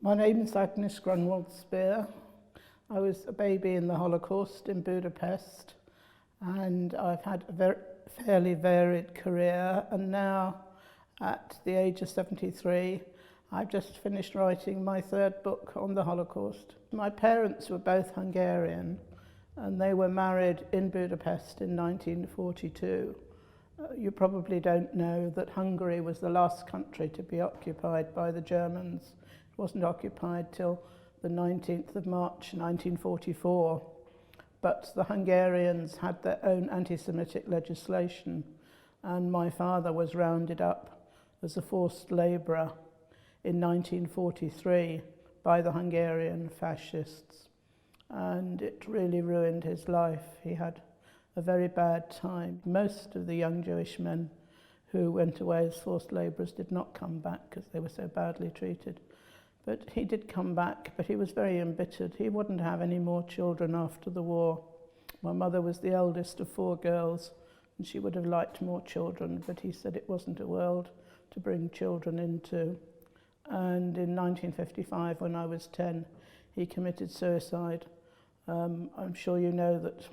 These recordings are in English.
My name is Agnes Grunwald-Spier. I was a baby in the Holocaust in Budapest, and I've had a fairly varied career, and now at the age of 73 I've just finished writing my third book on the Holocaust. My parents were both Hungarian and they were married in Budapest in 1942. You probably don't know that Hungary was the last country to be occupied by the Germans. It wasn't occupied till the 19th of March 1944, but the Hungarians had their own anti-Semitic legislation, and my father was rounded up as a forced labourer in 1943 by the Hungarian fascists, and it really ruined his life. He had a very bad time. Most of the young Jewish men who went away as forced labourers did not come back because they were so badly treated. But he did come back, but he was very embittered. He wouldn't have any more children after the war. My mother was the eldest of 4 girls, and she would have liked more children, but he said it wasn't a world to bring children into. And in 1955, when I was 10, he committed suicide. I'm sure you know that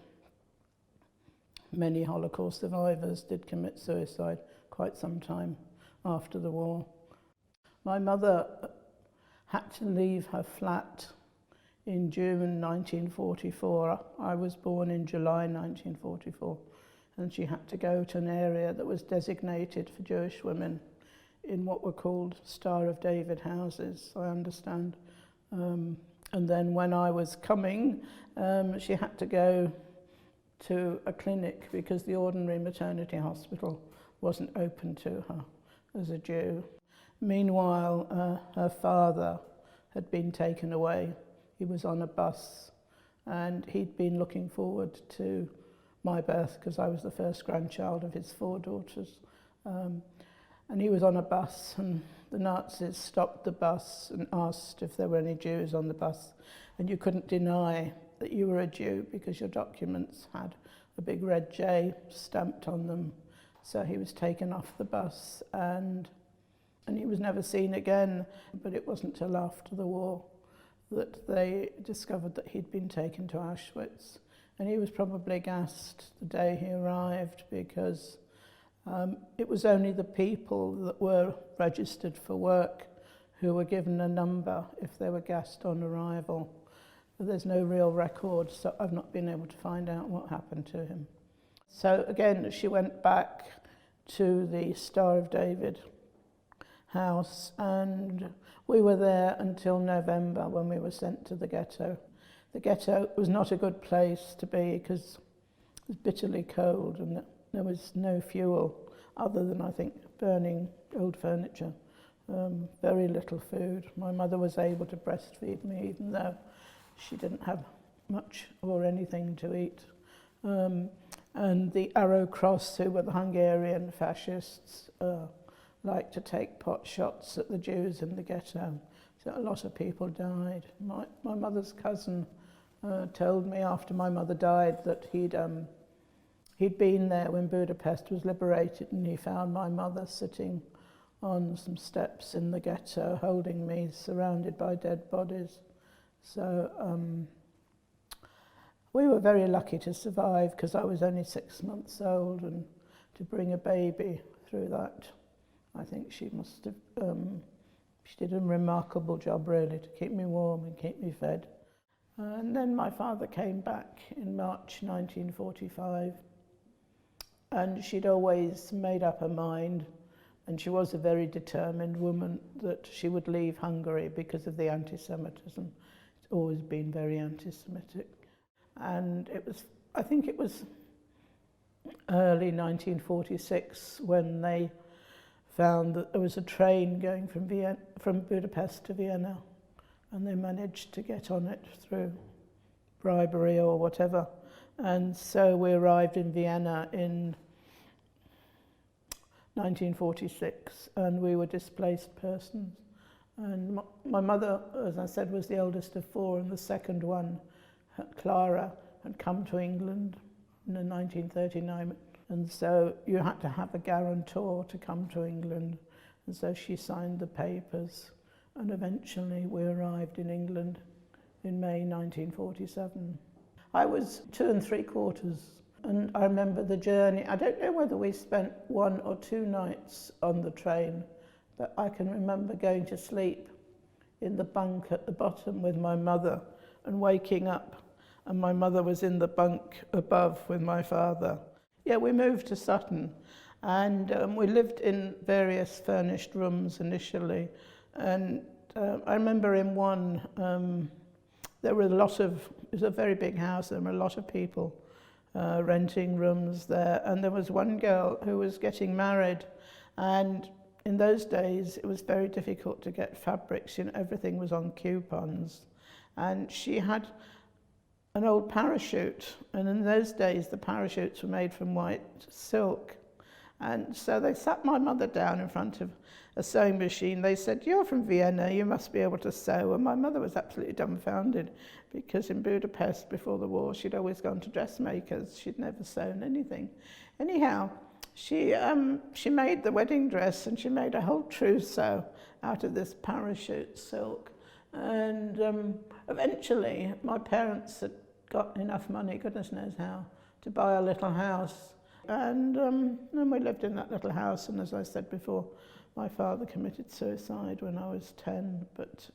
many Holocaust survivors did commit suicide quite some time after the war. My mother had to leave her flat in June 1944. I was born in July 1944, and she had to go to an area that was designated for Jewish women in what were called Star of David houses, I understand. And then when I was coming, she had to go to a clinic because the ordinary maternity hospital wasn't open to her as a Jew. Meanwhile, her father had been taken away. He was on a bus, and he'd been looking forward to my birth because I was the first grandchild of his 4 daughters. And he was on a bus, and the Nazis stopped the bus and asked if there were any Jews on the bus, and you couldn't deny that you were a Jew because your documents had a big red J stamped on them. So he was taken off the bus, and he was never seen again. But it wasn't till after the war that they discovered that he'd been taken to Auschwitz, and he was probably gassed the day he arrived because it was only the people that were registered for work who were given a number if they were gassed on arrival. But there's no real record, so I've not been able to find out what happened to him. So again, she went back to the Star of David house, and we were there until November when we were sent to the ghetto. The ghetto was not a good place to be because it was bitterly cold and there was no fuel other than, I think, burning old furniture. Very little food. My mother was able to breastfeed me even though she didn't have much or anything to eat. And the Arrow Cross, who were the Hungarian fascists, liked to take pot shots at the Jews in the ghetto. So a lot of people died. My mother's cousin told me after my mother died that he'd been there when Budapest was liberated, and he found my mother sitting on some steps in the ghetto holding me, surrounded by dead bodies. So we were very lucky to survive because I was only 6 months old, and to bring a baby through that, I think she must have, she did a remarkable job really to keep me warm and keep me fed. And then my father came back in March 1945, and she'd always made up her mind, and she was a very determined woman, that she would leave Hungary because of the anti-Semitism. It's always been very anti-Semitic. And it was, I think it was early 1946 when they found that there was a train going from Budapest to Vienna, and they managed to get on it through bribery or whatever. And so we arrived in Vienna in 1946, and we were displaced persons. And my mother, as I said, was the eldest of 4, and the second one, Clara, had come to England in 1939. And so you had to have a guarantor to come to England. And so she signed the papers, and eventually we arrived in England in May 1947. I was 2 3/4, and I remember the journey. I don't know whether we spent 1 or 2 nights on the train, but I can remember going to sleep in the bunk at the bottom with my mother and waking up, and my mother was in the bunk above with my father. Yeah, we moved to Sutton, and we lived in various furnished rooms initially, and I remember in one, it was a very big house, there were a lot of people renting rooms there, and there was one girl who was getting married, and in those days it was very difficult to get fabrics, everything was on coupons, and she had an old parachute, and in those days the parachutes were made from white silk, and so they sat my mother down in front of a sewing machine. They said, "You're from Vienna, you must be able to sew." And my mother was absolutely dumbfounded, because in Budapest before the war she'd always gone to dressmakers, she'd never sewn anything. Anyhow, she made the wedding dress, and she made a whole trousseau out of this parachute silk. And eventually my parents had got enough money, goodness knows how, to buy a little house. And we lived in that little house, and as I said before, my father committed suicide when I was 10, but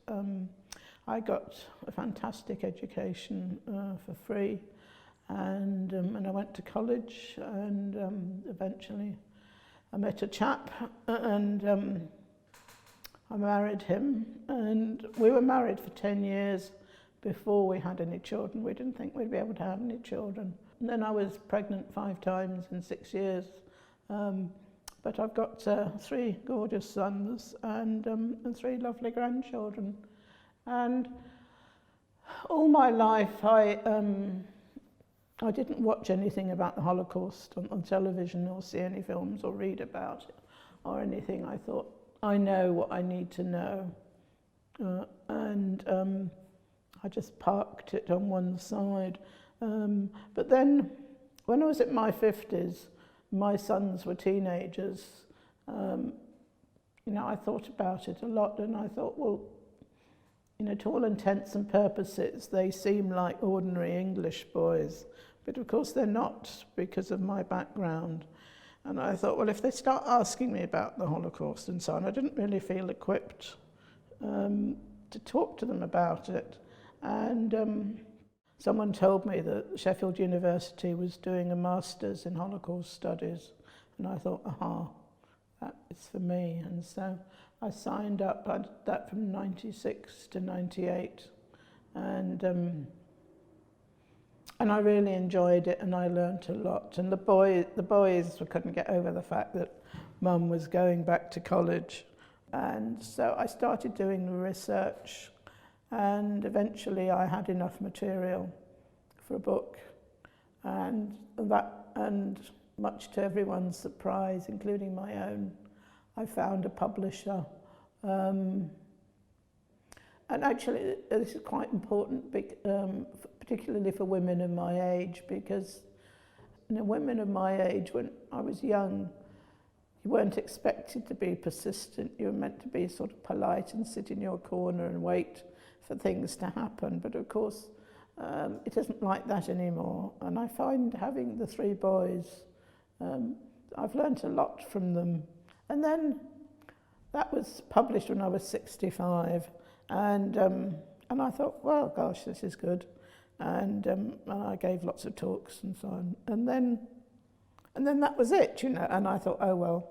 I got a fantastic education for free, and I went to college, and eventually I met a chap, and I married him, and we were married for 10 years before we had any children. We didn't think we'd be able to have any children. And then I was pregnant 5 times in 6 years. But I've got 3 gorgeous sons and 3 lovely grandchildren. And all my life I didn't watch anything about the Holocaust on television, or see any films or read about it or anything. I thought, I know what I need to know. And I just parked it on one side. But then when I was in my 50s, my sons were teenagers, I thought about it a lot, and I thought, well, to all intents and purposes, they seem like ordinary English boys, but of course they're not, because of my background. And I thought, well, if they start asking me about the Holocaust and so on, I didn't really feel equipped to talk to them about it. And someone told me that Sheffield University was doing a master's in Holocaust studies, and I thought, that is for me. And so I signed up. I did that from 96 to 98, and I really enjoyed it, and I learnt a lot. And the boys couldn't get over the fact that Mum was going back to college, and so I started doing the research, and eventually I had enough material for a book, and much to everyone's surprise, including my own, I found a publisher. And actually, this is quite important, particularly for women of my age, because women of my age, when I was young, you weren't expected to be persistent. You were meant to be sort of polite and sit in your corner and wait for things to happen. But of course, it isn't like that anymore. And I find having the 3 boys, I've learnt a lot from them. And then that was published when I was 65. And I thought, well, gosh, this is good. And I gave lots of talks and so on. And then that was it, and I thought, oh, well,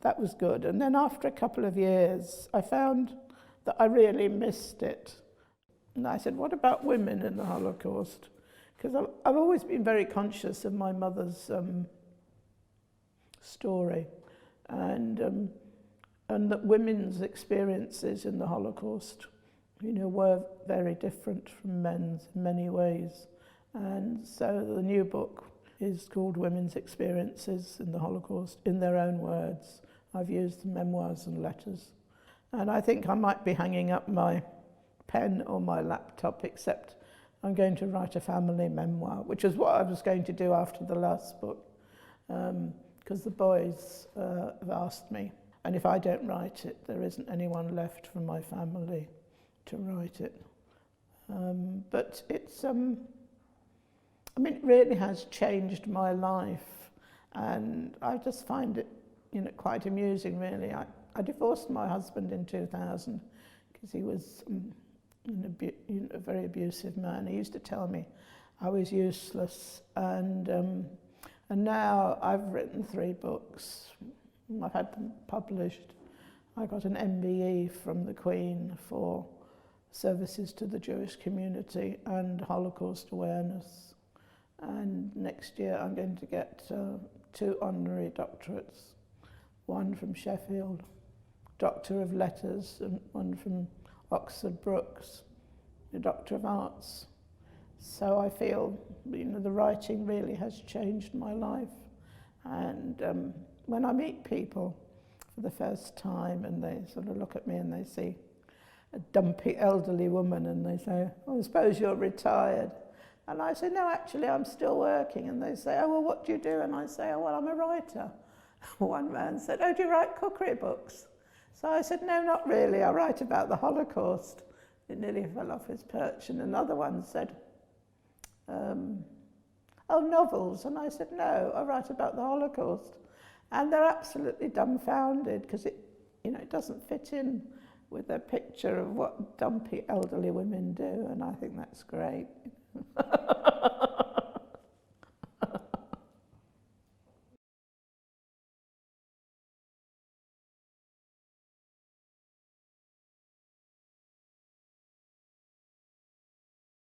that was good. And then after a couple of years, I found that I really missed it. And I said, what about women in the Holocaust? Because I've always been very conscious of my mother's story, and that women's experiences in the Holocaust, were very different from men's in many ways. And so the new book is called Women's Experiences in the Holocaust, in their own words. I've used memoirs and letters. And I think I might be hanging up my pen or my laptop, except I'm going to write a family memoir, which is what I was going to do after the last book, because the boys have asked me. And if I don't write it, there isn't anyone left from my family to write it. But it's, I mean, it really has changed my life, and I just find it, quite amusing, really. I divorced my husband in 2000 because he was a very abusive man. He used to tell me I was useless, and now I've written 3 books. I've had them published. I got an MBE from the Queen for services to the Jewish community and Holocaust awareness. And next year I'm going to get 2 honorary doctorates, one from Sheffield, Doctor of Letters, and one from Oxford Brookes, the Doctor of Arts. So I feel, the writing really has changed my life. And when I meet people for the first time and they sort of look at me and they see a dumpy elderly woman and they say, "Oh, I suppose you're retired." And I say, "No, actually I'm still working." And they say, "Oh, well, what do you do?" And I say, "Oh, well, I'm a writer." One man said, "Oh, do you write cookery books?" So I said, "No, not really. I write about the Holocaust." It nearly fell off his perch. And another one said, "Oh, novels." And I said, "No, I write about the Holocaust." And they're absolutely dumbfounded because it doesn't fit in with their picture of what dumpy elderly women do, and I think that's great.